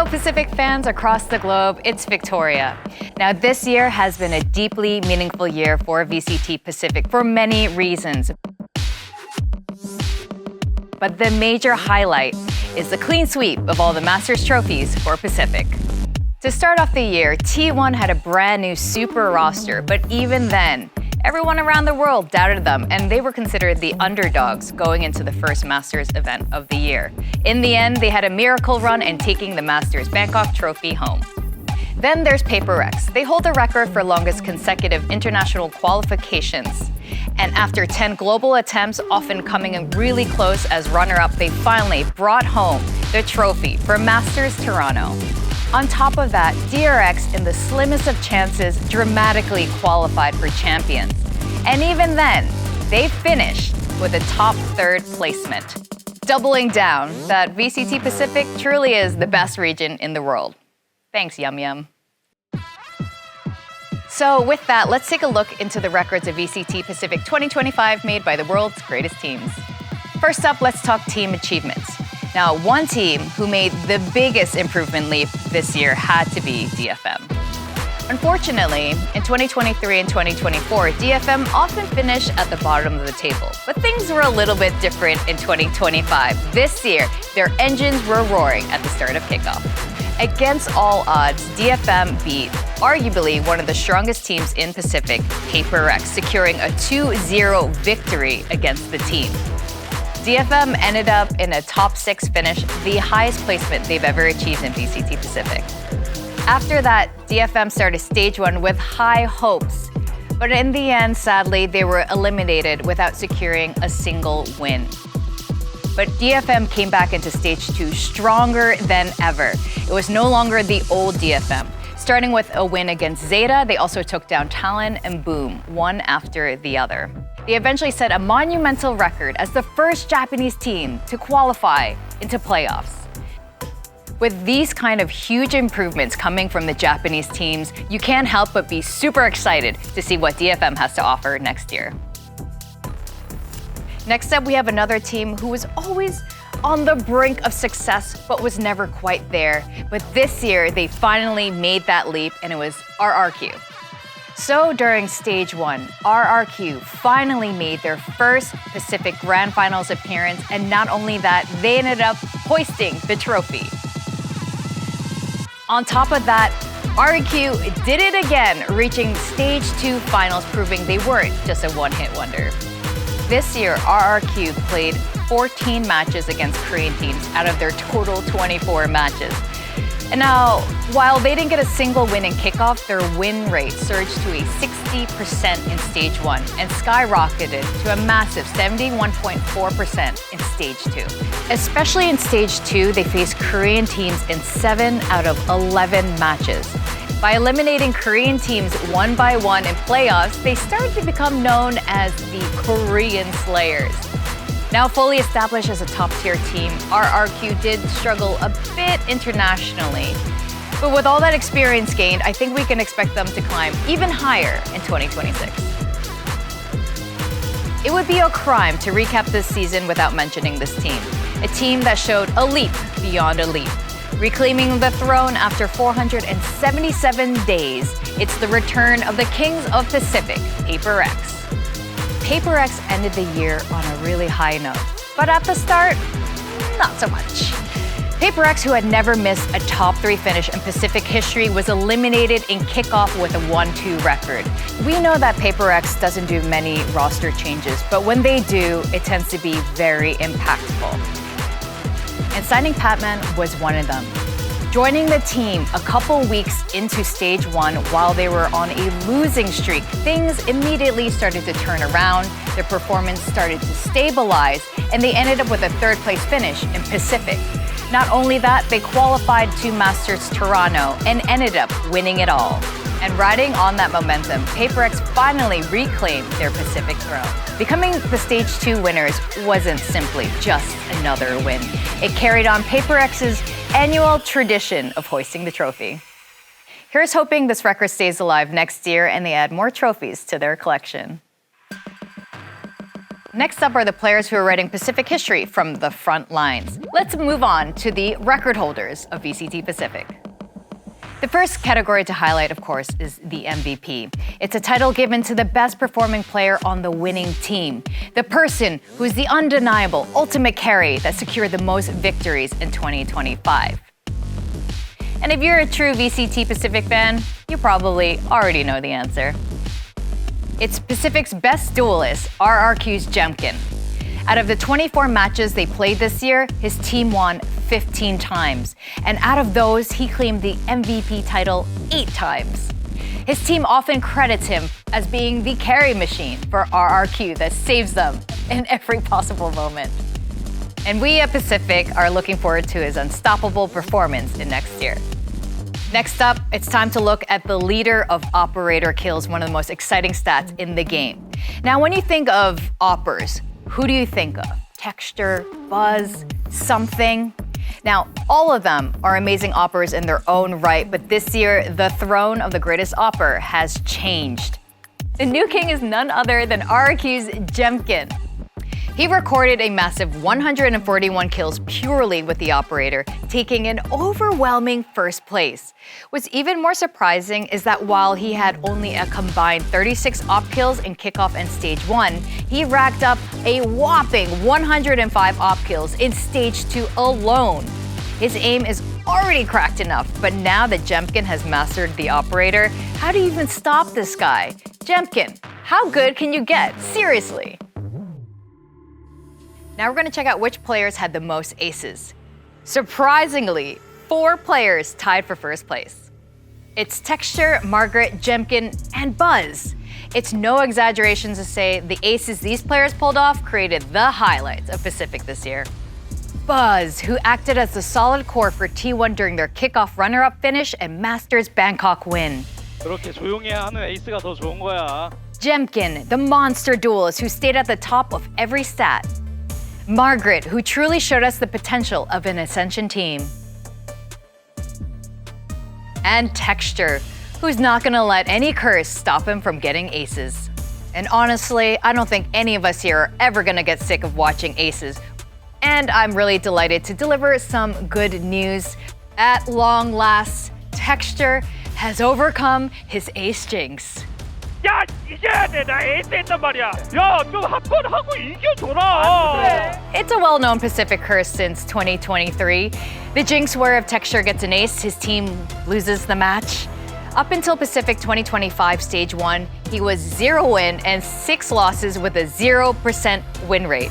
Hello, Pacific fans across the globe. It's Victoria. Now, this year has been a deeply meaningful year for VCT Pacific for many reasons. But the major highlight is the clean sweep of all the Masters trophies for Pacific. To start off the year, T1 had a brand new super roster, but even then, everyone around the world doubted them, and they were considered the underdogs going into the first Masters event of the year. In the end, they had a miracle run in taking the Masters Bangkok trophy home. Then there's Paper X. They hold the record for longest consecutive international qualifications. And after 10 global attempts, often coming in really close as runner-up, they finally brought home the trophy for Masters Toronto. On top of that, DRX, in the slimmest of chances, dramatically qualified for champions. And even then, they finished with a top third placement, doubling down that VCT Pacific truly is the best region in the world. Thanks, Yum Yum. So with that, let's take a look into the records of VCT Pacific 2025 made by the world's greatest teams. First up, let's talk team achievements. Now, one team who made the biggest improvement leap this year had to be DFM. Unfortunately, in 2023 and 2024, DFM often finished at the bottom of the table. But things were a little bit different in 2025. This year, their engines were roaring at the start of kickoff. Against all odds, DFM beat arguably one of the strongest teams in Pacific, Paper X, securing a 2-0 victory against the team. DFM ended up in a top 6 finish, the highest placement they've ever achieved in VCT Pacific. After that, DFM started stage 1 with high hopes. But in the end, sadly, they were eliminated without securing a single win. But DFM came back into stage 2 stronger than ever. It was no longer the old DFM. Starting with a win against Zeta, they also took down Talon and Boom, one after the other. They eventually set a monumental record as the first Japanese team to qualify into playoffs. With these kind of huge improvements coming from the Japanese teams, you can't help but be super excited to see what DFM has to offer next year. Next up, we have another team who was always on the brink of success, but was never quite there. But this year, they finally made that leap, and it was RRQ. So during stage 1, RRQ finally made their first Pacific Grand Finals appearance, and not only that, they ended up hoisting the trophy. On top of that, RRQ did it again, reaching stage 2 finals, proving they weren't just a one-hit wonder. This year, RRQ played 14 matches against Korean teams out of their total 24 matches. And now, while they didn't get a single win in kickoff, their win rate surged to a 60% in stage 1 and skyrocketed to a massive 71.4% in stage 2. Especially in stage 2, they faced Korean teams in 7 out of 11 matches. By eliminating Korean teams one by one in playoffs, they started to become known as the Korean Slayers. Now fully established as a top-tier team, RRQ did struggle a bit internationally. But with all that experience gained, I think we can expect them to climb even higher in 2026. It would be a crime to recap this season without mentioning this team. A team that showed a leap beyond a leap. Reclaiming the throne after 477 days, it's the return of the Kings of Pacific, Paper X. Paper X ended the year on a really high note, but at the start, not so much. Paper X, who had never missed a top 3 finish in Pacific history, was eliminated in kickoff with a 1-2 record. We know that Paper X doesn't do many roster changes, but when they do, it tends to be very impactful. And signing Patman was one of them. Joining the team a couple weeks into stage 1 while they were on a losing streak, things immediately started to turn around, their performance started to stabilize, and they ended up with a 3rd place finish in Pacific. Not only that, they qualified to Masters Toronto and ended up winning it all. And riding on that momentum, Paper X finally reclaimed their Pacific throne. Becoming the stage 2 winners wasn't simply just another win. It carried on Paper X's annual tradition of hoisting the trophy. Here's hoping this record stays alive next year and they add more trophies to their collection. Next up are the players who are writing Pacific history from the front lines. Let's move on to the record holders of VCT Pacific. The first category to highlight, of course, is the MVP. It's a title given to the best performing player on the winning team, the person who's the undeniable ultimate carry that secured the most victories in 2025. And if you're a true VCT Pacific fan, you probably already know the answer. It's Pacific's best duelist, RRQ's Jemkin. Out of the 24 matches they played this year, his team won 15 times. And out of those, he claimed the MVP title 8 times. His team often credits him as being the carry machine for RRQ that saves them in every possible moment. And we at Pacific are looking forward to his unstoppable performance in next year. Next up, it's time to look at the leader of operator kills, one of the most exciting stats in the game. Now, when you think of oppers, who do you think of? Texture, Buzz, something? Now, all of them are amazing oppers in their own right, but this year, the throne of the greatest opper has changed. The new king is none other than RRQ's Jemkin. He recorded a massive 141 kills purely with the operator, taking an overwhelming first place. What's even more surprising is that while he had only a combined 36 op kills in kickoff and stage 1, he racked up a whopping 105 op kills in stage 2 alone. His aim is already cracked enough, but now that Jemkin has mastered the operator, how do you even stop this guy? Jemkin, how good can you get? Seriously. Now we're going to check out which players had the most aces. Surprisingly, 4 players tied for first place. It's Texture, Margaret, Jemkin, and Buzz. It's no exaggeration to say the aces these players pulled off created the highlights of Pacific this year. Buzz, who acted as the solid core for T1 during their kickoff runner-up finish and Masters Bangkok win. 그렇게 조용히 하는 에이스가 더 좋은 거야. Jemkin, the monster duelist who stayed at the top of every stat. Margaret, who truly showed us the potential of an Ascension team. And Texture, who's not gonna let any curse stop him from getting aces. And honestly, I don't think any of us here are ever gonna get sick of watching aces. And I'm really delighted to deliver some good news. At long last, Texture has overcome his ace jinx. 야, 이겨야 돼. 나 에이스 했단 말이야. 야, 좀 한번 하고 이겨줘라. It's a well-known Pacific curse since 2023. The jinx where if Texture gets an ace, his team loses the match. Up until Pacific 2025 Stage 1, he was 0 win and 6 losses with a 0% win rate.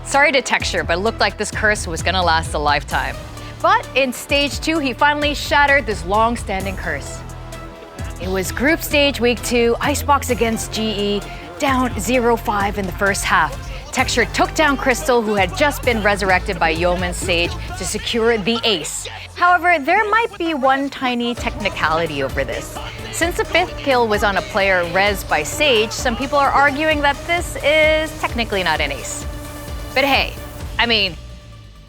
Sorry to Texture, but it looked like this curse was gonna last a lifetime. But in Stage 2, he finally shattered this long-standing curse. It was group stage week 2, Icebox against GE, down 0-5 in the first half. Texture took down Crystal, who had just been resurrected by Yeoman's Sage, to secure the ace. However, there might be one tiny technicality over this. Since the 5th kill was on a player res by Sage, some people are arguing that this is technically not an ace. But hey, I mean,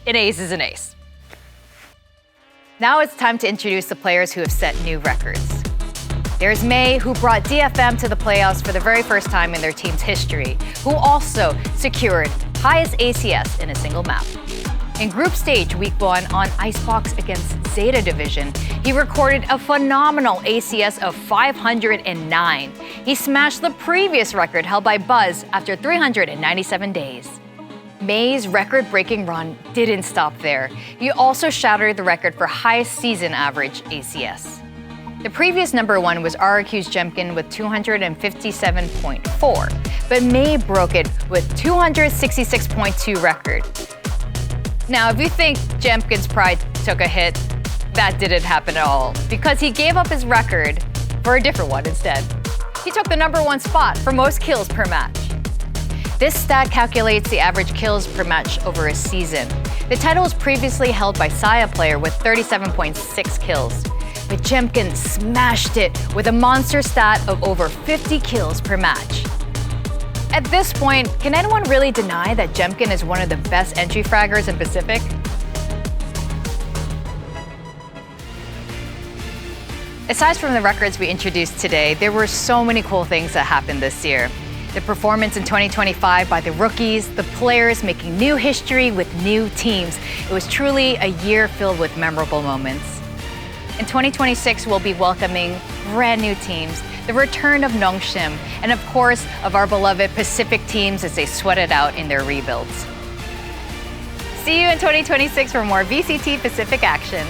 an ace is an ace. Now it's time to introduce the players who have set new records. There's May, who brought DFM to the playoffs for the very first time in their team's history, who also secured highest ACS in a single map. In group stage week 1 on Icebox against Zeta Division, he recorded a phenomenal ACS of 509. He smashed the previous record held by Buzz after 397 days. May's record-breaking run didn't stop there. He also shattered the record for highest season average ACS. The previous number 1 was RRQ's Jemkin with 257.4, but May broke it with 266.2 record. Now, if you think Jemkin's pride took a hit, that didn't happen at all, because he gave up his record for a different one instead. He took the number 1 spot for most kills per match. This stat calculates the average kills per match over a season. The title was previously held by Saya player with 37.6 kills. But Jemkin smashed it with a monster stat of over 50 kills per match. At this point, can anyone really deny that Jemkin is one of the best entry fraggers in Pacific? Aside from the records we introduced today, there were so many cool things that happened this year. The performance in 2025 by the rookies, the players making new history with new teams. It was truly a year filled with memorable moments. In 2026, we'll be welcoming brand new teams, the return of Nongshim, and of course, of our beloved Pacific teams as they sweat it out in their rebuilds. See you in 2026 for more VCT Pacific action.